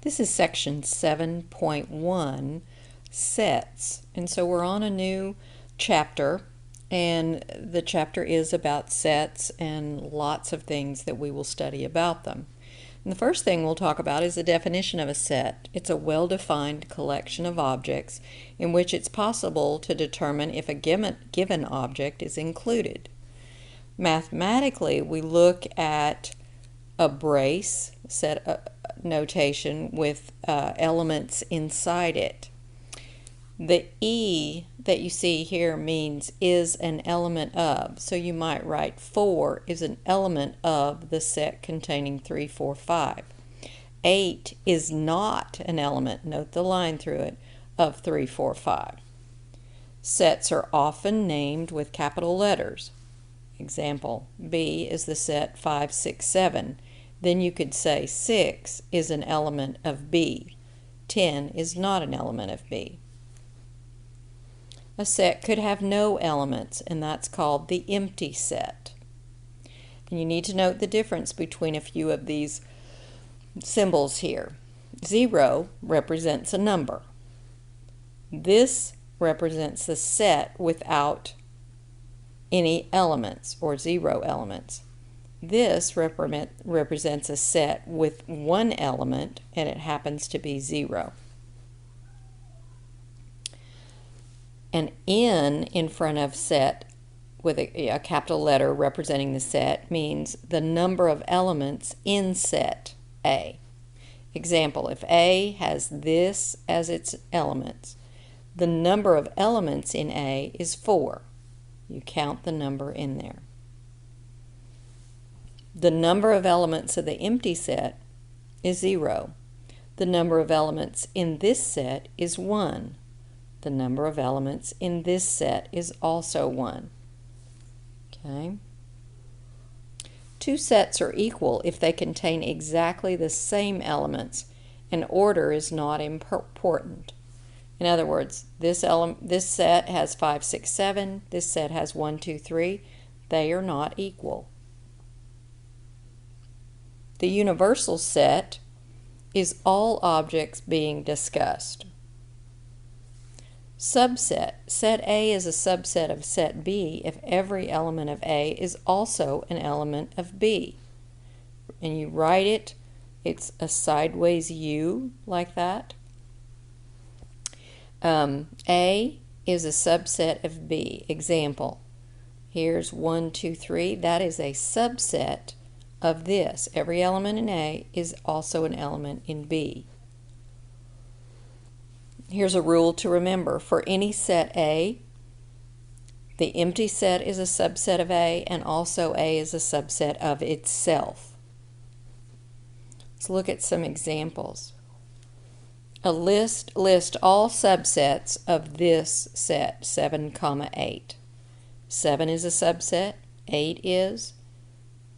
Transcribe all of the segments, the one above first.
This is section 7.1, sets. And so we're on a new chapter, and the chapter is about sets and lots of things that we will study about them. And the first thing we'll talk about is the definition of a set. It's a well-defined collection of objects in which it's possible to determine if a given object is included. Mathematically, we look at a brace set notation with elements inside it. The E that you see here means is an element of. So you might write 4 is an element of the set containing 3, 4, 5. 8 is not an element, note the line through it, of 3, 4, 5. Sets are often named with capital letters. Example, B is the set 5, 6, 7. Then you could say 6 is an element of B. 10 is not an element of B. A set could have no elements, and that's called the empty set. And you need to note the difference between a few of these symbols here. 0 represents a number. This represents the set without any elements or 0 elements. This represents a set with one element, and it happens to be 0. An N in front of set with a capital letter representing the set means the number of elements in set A. Example, if A has this as its elements, the number of elements in A is 4. You count the number in there. The number of elements of the empty set is 0. The number of elements in this set is 1. The number of elements in this set is also 1. Okay. Two sets are equal if they contain exactly the same elements, and order is not important. In other words, this set has 5, 6, 7. This set has 1, 2, 3. They are not equal. The universal set is all objects being discussed. Subset. Set A is a subset of set B if every element of A is also an element of B. And you write it, it's a sideways U like that. A is a subset of B. Example, here's 1, 2, 3. That is a subset of this. Every element in A is also an element in B. Here's a rule to remember. For any set A, the empty set is a subset of A, and also A is a subset of itself. Let's look at some examples. A list all subsets of this set, 7, 8. 7 is a subset, 8 is,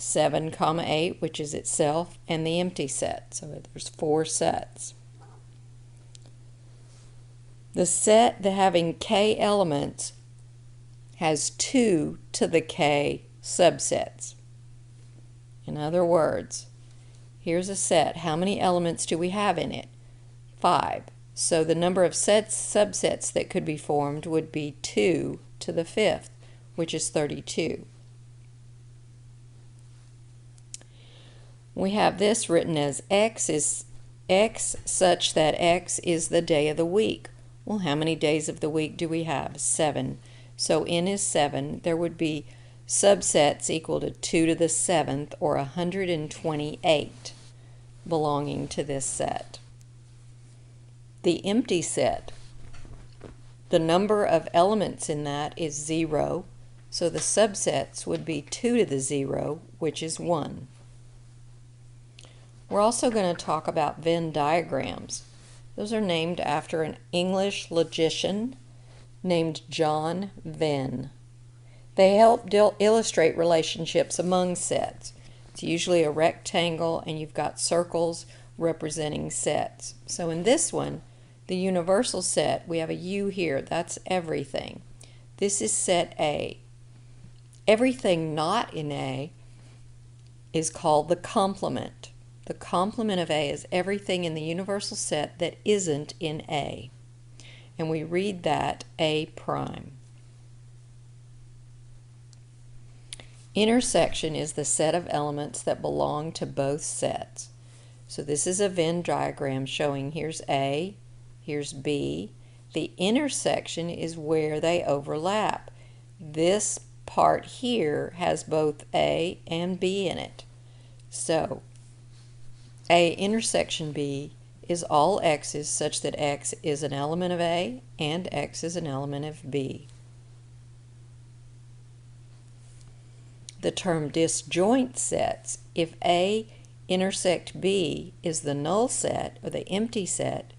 7, 8, which is itself, and the empty set. So there's 4 sets. The set that having k elements has 2 to the k subsets. In other words, here's a set. How many elements do we have in it? 5. So the number of subsets that could be formed would be 2 to the 5th, which is 32. We have this written as X is X such that X is the day of the week. Well, how many days of the week do we have? 7. So N is 7. There would be subsets equal to 2 to the 7th, or 128, belonging to this set. The empty set, the number of elements in that is 0, so the subsets would be 2 to the 0, which is 1. We're also going to talk about Venn diagrams. Those are named after an English logician named John Venn. They help illustrate relationships among sets. It's usually a rectangle, and you've got circles representing sets. So in this one, the universal set, we have a U here. That's everything. This is set A. Everything not in A is called the complement. The complement of A is everything in the universal set that isn't in A. And we read that A prime. Intersection is the set of elements that belong to both sets. So this is a Venn diagram showing here's A, here's B. The intersection is where they overlap. This part here has both A and B in it. So A intersection B is all x's such that x is an element of A and x is an element of B. The term disjoint sets, if A intersect B is the null set or the empty set,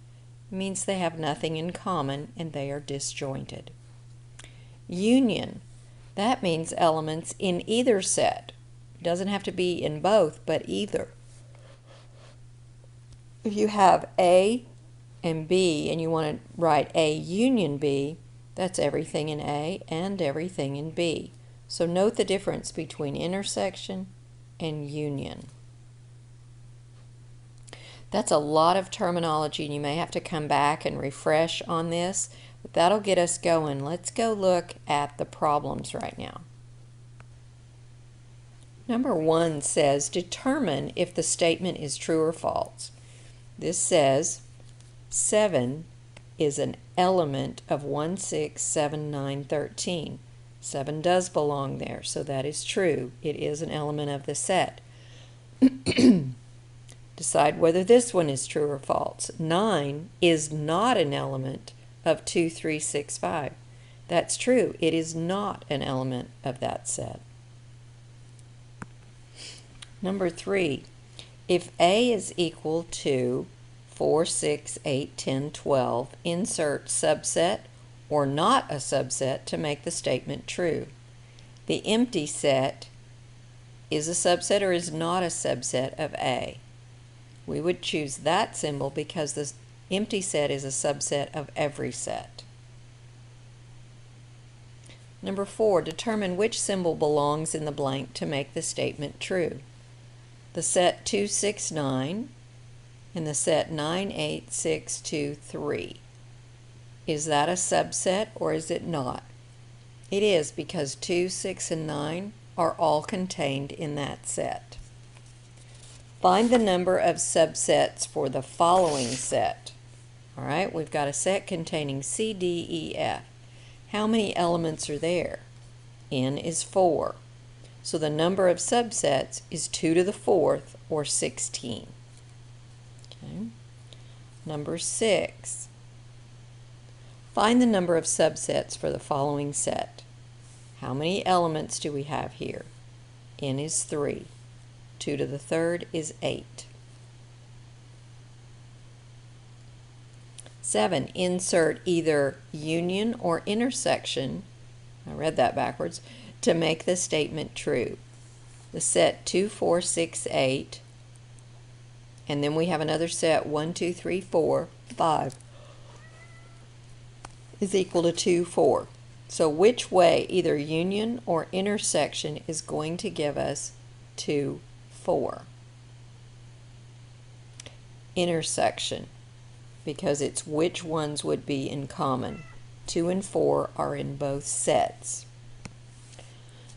means they have nothing in common and they are disjointed. Union, that means elements in either set. It doesn't have to be in both, but either. If you have A and B and you want to write A union B, that's everything in A and everything in B. So note the difference between intersection and union. That's a lot of terminology and you may have to come back and refresh on this, but that'll get us going. Let's go look at the problems right now. Number 1 says, determine if the statement is true or false. This says 7 is an element of 1, 6, 7, 9, 13. 7 does belong there, so that is true. It is an element of the set. Decide whether this one is true or false. 9 is not an element of 2, 3, 6, 5. That's true. It is not an element of that set. Number 3, if A is equal to 4, 6, 8, 10, 12, insert subset or not a subset to make the statement true. The empty set is a subset or is not a subset of A. We would choose that symbol because the empty set is a subset of every set. Number 4, determine which symbol belongs in the blank to make the statement true. The set 2, 6, 9 and the set 9, 8, 6, 2, 3. Is that a subset or is it not? It is because 2, 6, and 9 are all contained in that set. Find the number of subsets for the following set. All right, we've got a set containing C, D, E, F. How many elements are there? N is 4. So the number of subsets is 2 to the 4th, or 16. Okay. Number 6. Find the number of subsets for the following set. How many elements do we have here? N is 3. 2 to the 3rd is 8. 7. Insert either union or intersection, I read that backwards, to make the statement true. The set 2, 4, 6, 8, and then we have another set 1, 2, 3, 4, 5 is equal to 2, 4. So which way, either union or intersection, is going to give us 2, 4? Intersection, because it's which ones would be in common. 2 and 4 are in both sets.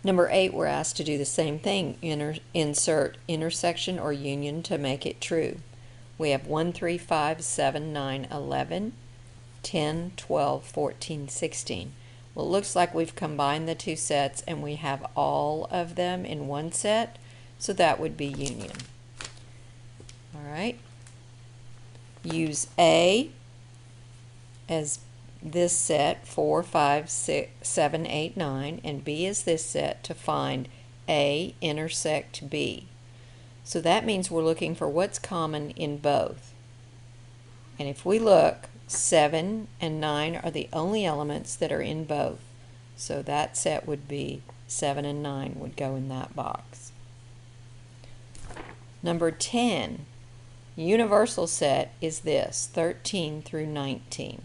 Number 8, we're asked to do the same thing. Insert intersection or union to make it true. We have 1, 3, 5, 7, 9, 11, 10, 12, 14, 16. Well, it looks like we've combined the two sets and we have all of them in one set, so that would be union. All right. Use A as this set 4, 5, 6, 7, 8, 9, and B is this set to find A intersect B. So that means we're looking for what's common in both. And if we look, 7 and 9 are the only elements that are in both. So that set would be 7 and 9 would go in that box. Number 10, universal set is this, 13 through 19.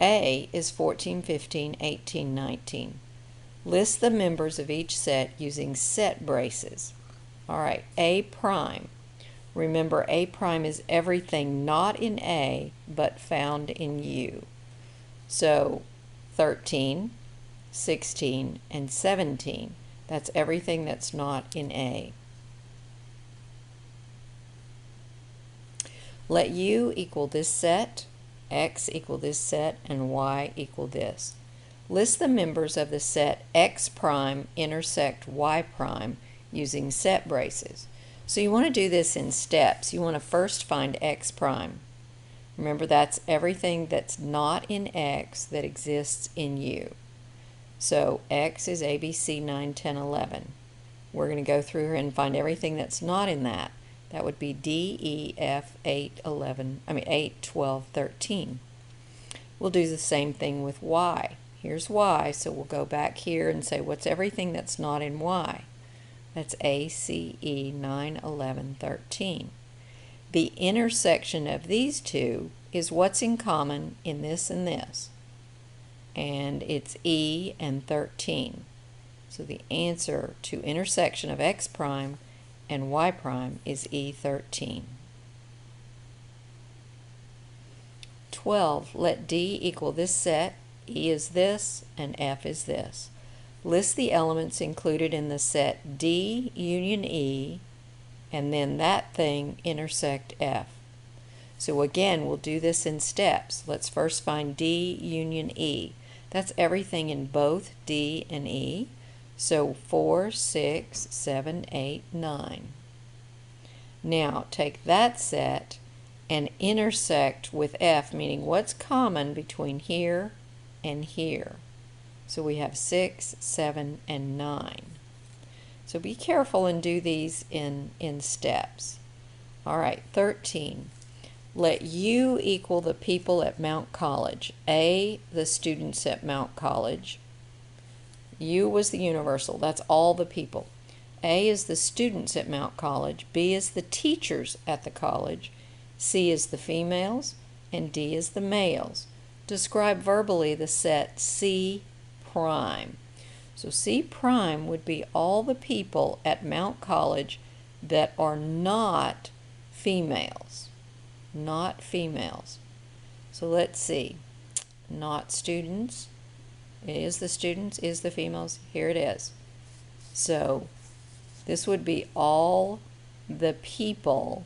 A is 14, 15, 18, 19. List the members of each set using set braces. All right, A prime. Remember, A prime is everything not in A but found in U. So 13, 16, and 17. That's everything that's not in A. Let U equal this set, X equal this set, and Y equal this. List the members of the set X prime intersect Y prime using set braces. So you want to do this in steps. You want to first find X prime. Remember, that's everything that's not in X that exists in U. So X is A, B, C, 9, 10, 11. We're going to go through here and find everything that's not in that. That would be D, E, F, 8, 12, 13. We'll do the same thing with Y. Here's Y, so we'll go back here and say, what's everything that's not in Y? That's A, C, E, 9, 11, 13. The intersection of these two is what's in common in this and this. And it's E and 13. So the answer to intersection of X prime and Y prime is E13. 12. Let D equal this set, E is this, and F is this. List the elements included in the set D union E, and then that thing intersect F. So again, we'll do this in steps. Let's first find D union E. That's everything in both D and E. So 4, 6, 7, 8, 9. Now take that set and intersect with F, meaning what's common between here and here. So we have 6, 7, and 9. So be careful and do these in steps. All right, 13. Let U equal the people at Mount College. A, the students at Mount College. U was the universal. That's all the people. A is the students at Mount College. B is the teachers at the college. C is the females. And D is the males. Describe verbally the set C prime. So C prime would be all the people at Mount College that are not females. Not females. So let's see. Not students. Is the students, is the females. Here it is. So this would be all the people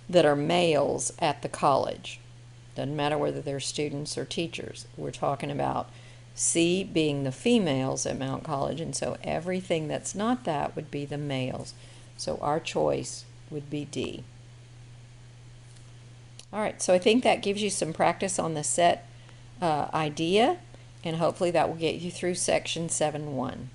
that are males at the college. Doesn't matter whether they're students or teachers. We're talking about C being the females at Mount College, and so everything that's not that would be the males. So our choice would be D. All right, so I think that gives you some practice on the set idea, and hopefully that will get you through section 7.1.